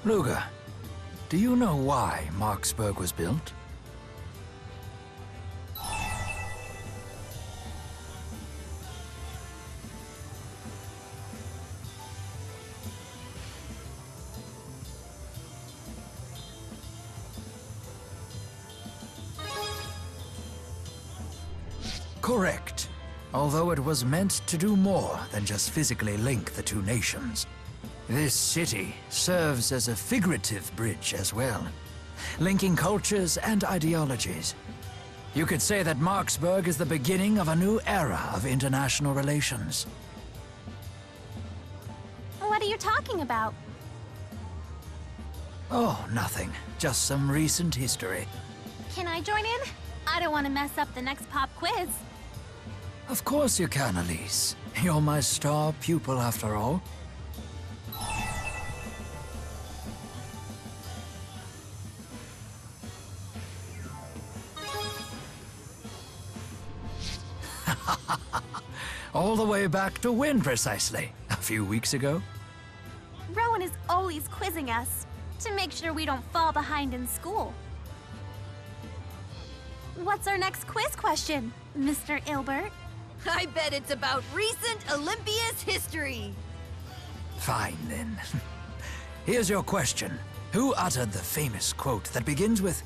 Luger, do you know why Marksburg was built? Correct. Although it was meant to do more than just physically link the two nations. This city serves as a figurative bridge as well, linking cultures and ideologies. You could say that Marksburg is the beginning of a new era of international relations. What are you talking about? Oh, nothing. Just some recent history. Can I join in? I don't want to mess up the next pop quiz. Of course you can, Elise. You're my star pupil after all. All the way back to when, precisely? A few weeks ago? Rowan is always quizzing us to make sure we don't fall behind in school. What's our next quiz question, Mr. Ilbert? I bet it's about recent Olympia's history. Fine, then. Here's your question. Who uttered the famous quote that begins with,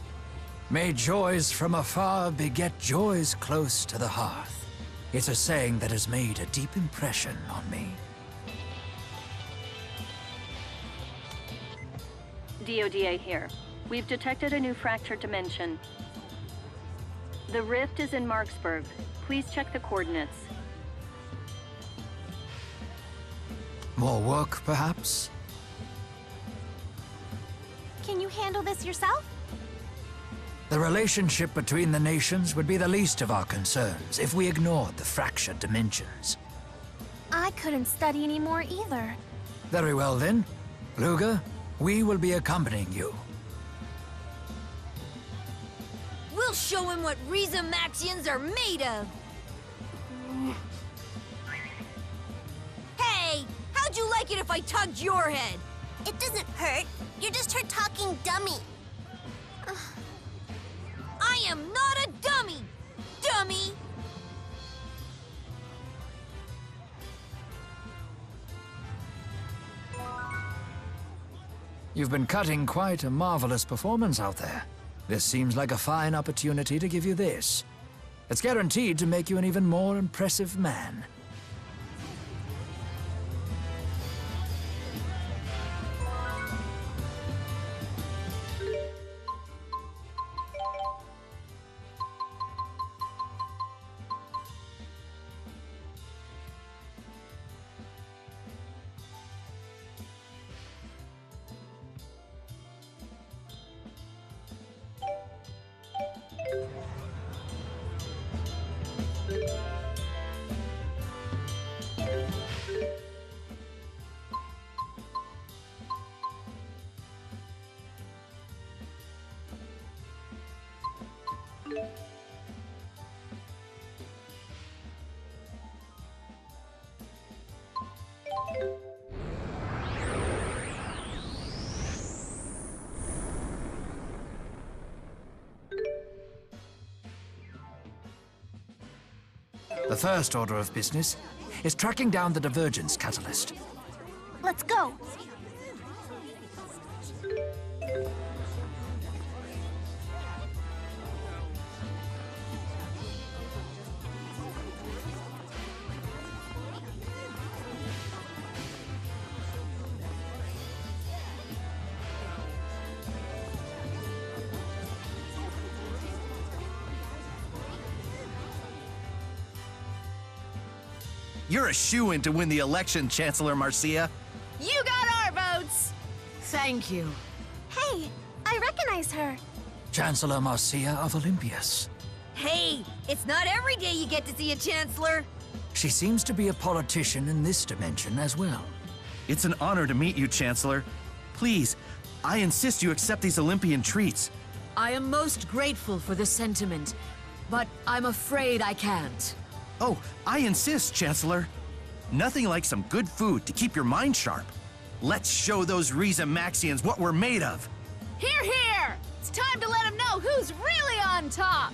"May joys from afar beget joys close to the hearth"? It's a saying that has made a deep impression on me. DODA here. We've detected a new fractured dimension. The rift is in Marksburg. Please check the coordinates. More work, perhaps? Can you handle this yourself? The relationship between the nations would be the least of our concerns if we ignored the fractured dimensions. I couldn't study anymore either. Very well then. Luger, we will be accompanying you. We'll show him what Rhizamaxians are made of. Hey, how'd you like it if I tugged your head? It doesn't hurt. You're just her talking dummy. I am not a dummy, dummy! You've been cutting quite a marvelous performance out there. This seems like a fine opportunity to give you this. It's guaranteed to make you an even more impressive man. The first order of business is tracking down the divergence catalyst. Let's go. You're a shoo-in to win the election, Chancellor Marcia. You got our votes! Thank you. Hey, I recognize her. Chancellor Marcia of Olympias. Hey, it's not every day you get to see a Chancellor. She seems to be a politician in this dimension as well. It's an honor to meet you, Chancellor. Please, I insist you accept these Olympian treats. I am most grateful for the sentiment, but I'm afraid I can't. Oh, I insist, Chancellor. Nothing like some good food to keep your mind sharp. Let's show those Maxians what we're made of. Hear, hear! It's time to let them know who's really on top!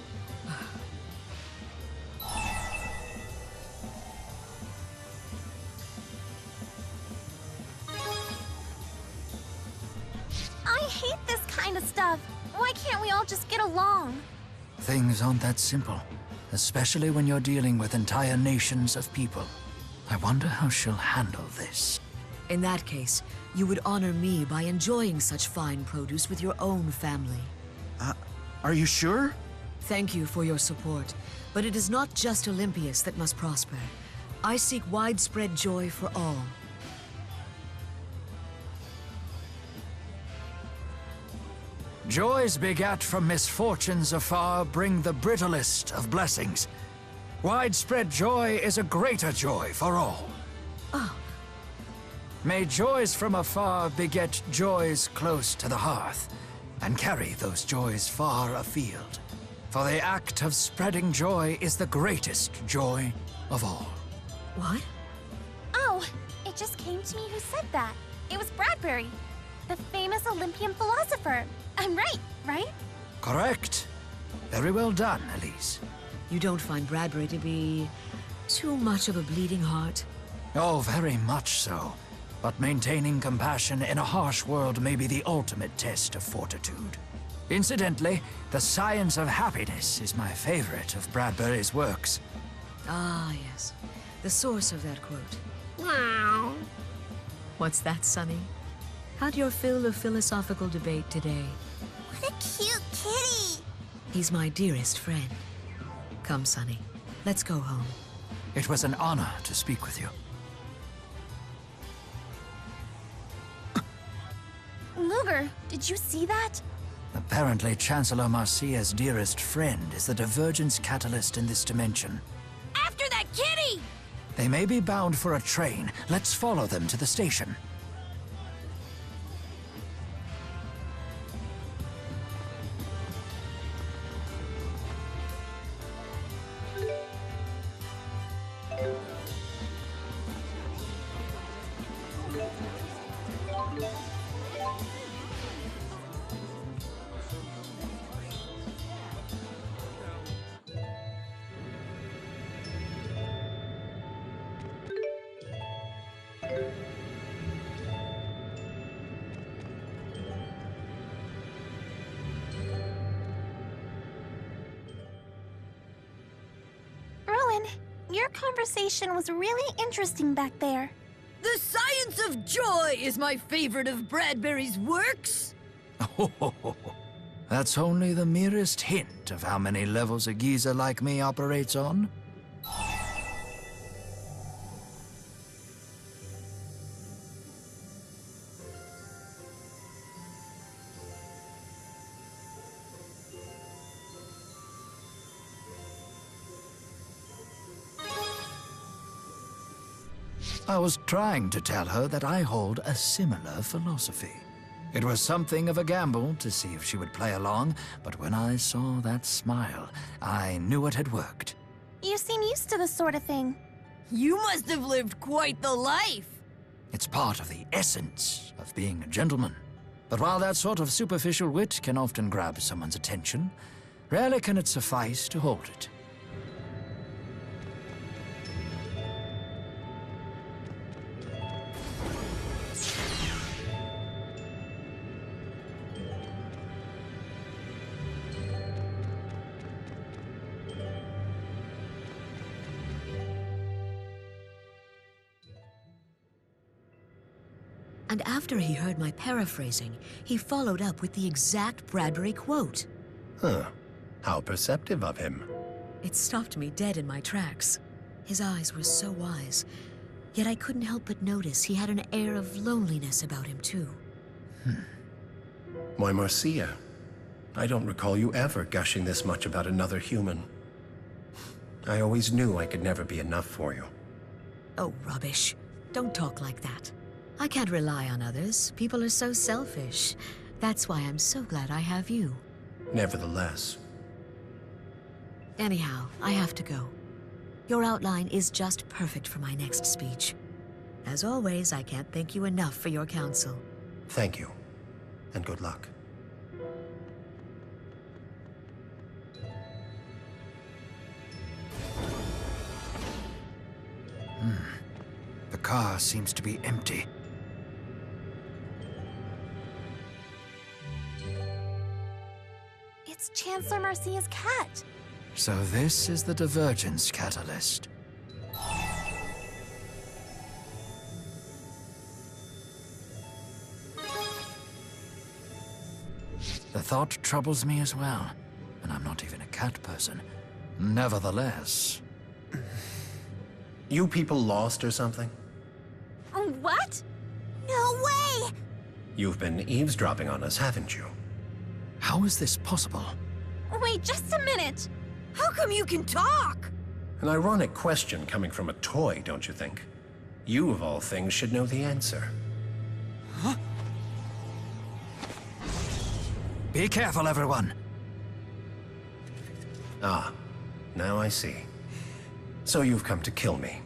I hate this kind of stuff. Why can't we all just get along? Things aren't that simple, especially when you're dealing with entire nations of people. I wonder how she'll handle this. In that case, you would honor me by enjoying such fine produce with your own family. Are you sure? Thank you for your support, but it is not just Olympias that must prosper. I seek widespread joy for all. Joys begat from misfortunes afar bring the brittlest of blessings. Widespread joy is a greater joy for all. Oh. May joys from afar beget joys close to the hearth, and carry those joys far afield. For the act of spreading joy is the greatest joy of all. What? Oh, it just came to me who said that. It was Bradbury, the famous Olympian philosopher. I'm right, right? Correct. Very well done, Elise. You don't find Bradbury to be too much of a bleeding heart? Oh, very much so. But maintaining compassion in a harsh world may be the ultimate test of fortitude. Incidentally, The Science of Happiness is my favorite of Bradbury's works. Ah, yes. The source of that quote. Wow. What's that, Sonny? How'd your fill of philosophical debate today? What a cute kitty! He's my dearest friend. Come, Sonny. Let's go home. It was an honor to speak with you. Luger, did you see that? Apparently, Chancellor Marcia's dearest friend is the divergence catalyst in this dimension. After that kitty! They may be bound for a train. Let's follow them to the station. Your conversation was really interesting back there. The Science of Joy is my favorite of Bradbury's works. That's only the merest hint of how many levels a geezer like me operates on. I was trying to tell her that I hold a similar philosophy. It was something of a gamble to see if she would play along, but when I saw that smile, I knew it had worked. You seem used to this sort of thing. You must have lived quite the life. It's part of the essence of being a gentleman. But while that sort of superficial wit can often grab someone's attention, rarely can it suffice to hold it. And after he heard my paraphrasing, he followed up with the exact Bradbury quote. Huh. How perceptive of him. It stopped me dead in my tracks. His eyes were so wise, yet I couldn't help but notice he had an air of loneliness about him, too. Why, Marcia? I don't recall you ever gushing this much about another human. I always knew I could never be enough for you. Oh, rubbish. Don't talk like that. I can't rely on others. People are so selfish. That's why I'm so glad I have you. Nevertheless. Anyhow, I have to go. Your outline is just perfect for my next speech. As always, I can't thank you enough for your counsel. Thank you, and good luck. The car seems to be empty. It's Chancellor Marcia's cat. So this is the divergence catalyst. The thought troubles me as well, and I'm not even a cat person. Nevertheless... You people lost or something? What? No way! You've been eavesdropping on us, haven't you? How is this possible? Wait just a minute. How come you can talk? An ironic question coming from a toy, don't you think? You, of all things, should know the answer. Be careful, everyone. Ah, now I see. So you've come to kill me.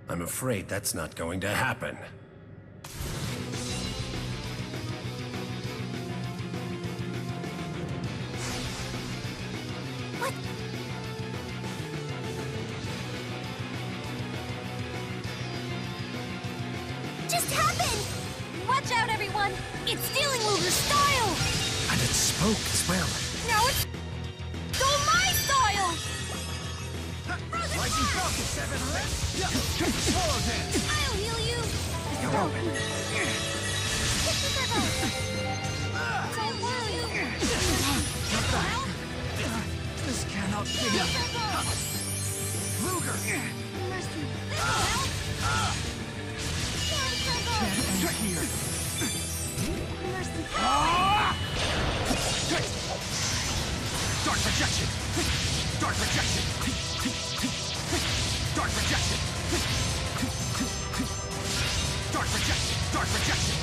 I'm afraid that's not going to happen. What? Just happened! Watch out, everyone! It's stealing Luger's style! And it spoke as well. Now it's... Stole my style! Rising Falcon 7 left. Swallow dance. I'll heal you! You're open. I'll heal you! This cannot be. Luger. Mercy, this'll help! Get here. Mercy. Dark projection. Dark projection. Dark projection. Dark projection. Dark projection.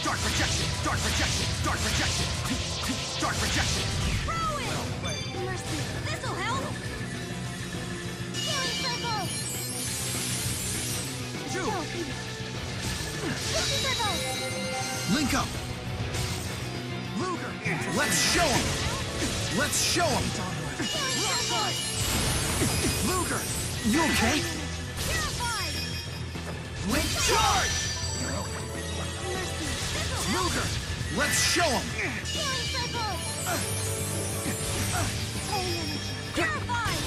Dark projection. Dark projection. Dark projection. Dark projection. Throw it! Mercy, this'll help! Healing circle! Two. Twisty circle! Link up. Luger. Let's show him. Let's show him. Healing circle! Luger. You okay? Purified! Link charge. Mercy, this'll help! Luger. Let's show him. Healing circle! Holy energy! Purified!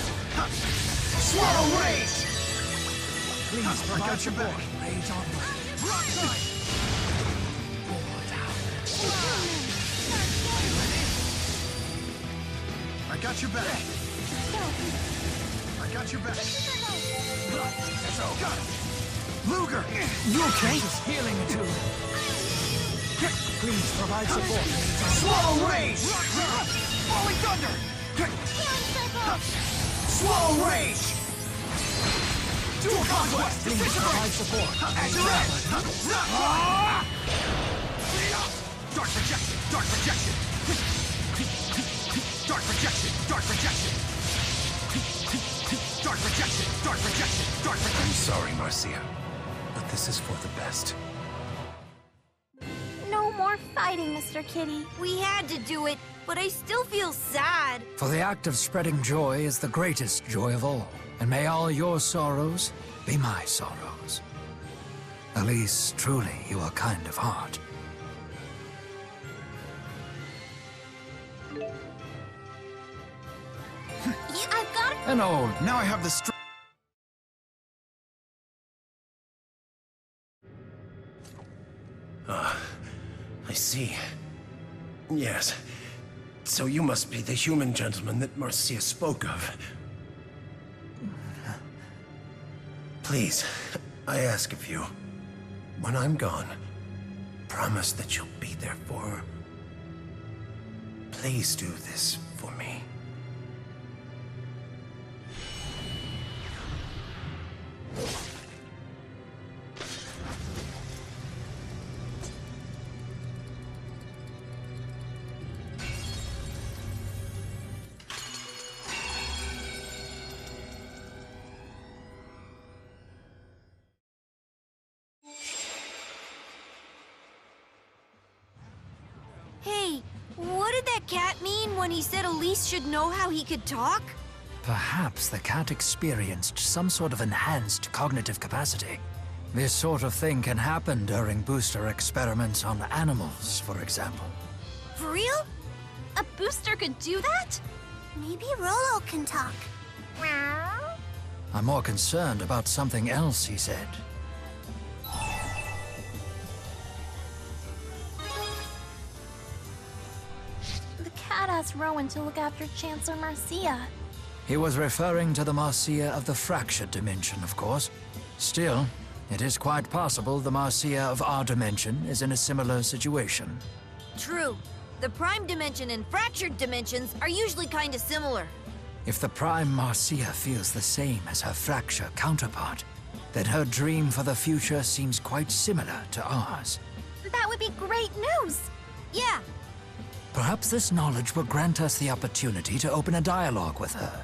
Swallow rage. Please, I got your back. Rage on. Rock side. I got your back. I got your back. That's all. Got it. Luger. You okay? Just healing it too. Please provide support. Swallow rage. Falling thunder. Swallow rage. Dual conquest. Please provide support. As you're at. Dark projection. Dark projection. Dark projection. Dark projection. Dark projection. Dark projection. Dark projection. I'm sorry, Marcia, but this is for the best. No more fighting, Mr. Kitty. We had to do it, but I still feel sad. For the act of spreading joy is the greatest joy of all. And may all your sorrows be my sorrows. Elise, truly, you are kind of heart. I've got An old... Now I have the strength. I see. Yes. So you must be the human gentleman that Marcia spoke of. Please, I ask of you, when I'm gone, promise that you'll be there for her. Please do this for me. Hey, what did that cat mean when he said Elise should know how he could talk? Perhaps the cat experienced some sort of enhanced cognitive capacity. This sort of thing can happen during booster experiments on animals, for example. For real? A booster could do that? Maybe Rolo can talk. Meow. I'm more concerned about something else he said. The cat asked Rowan to look after Chancellor Marcia. He was referring to the Marcia of the fractured dimension, of course. Still, it is quite possible the Marcia of our dimension is in a similar situation. True. The prime dimension and fractured dimensions are usually kinda similar. If the prime Marcia feels the same as her fracture counterpart, then her dream for the future seems quite similar to ours. That would be great news! Yeah, Perhaps this knowledge will grant us the opportunity to open a dialogue with her.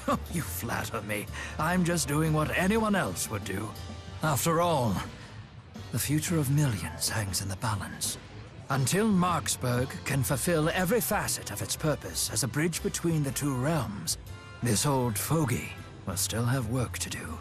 Oh, you flatter me. I'm just doing what anyone else would do. After all, the future of millions hangs in the balance. Until Marksburg can fulfill every facet of its purpose as a bridge between the two realms, this old fogey will still have work to do.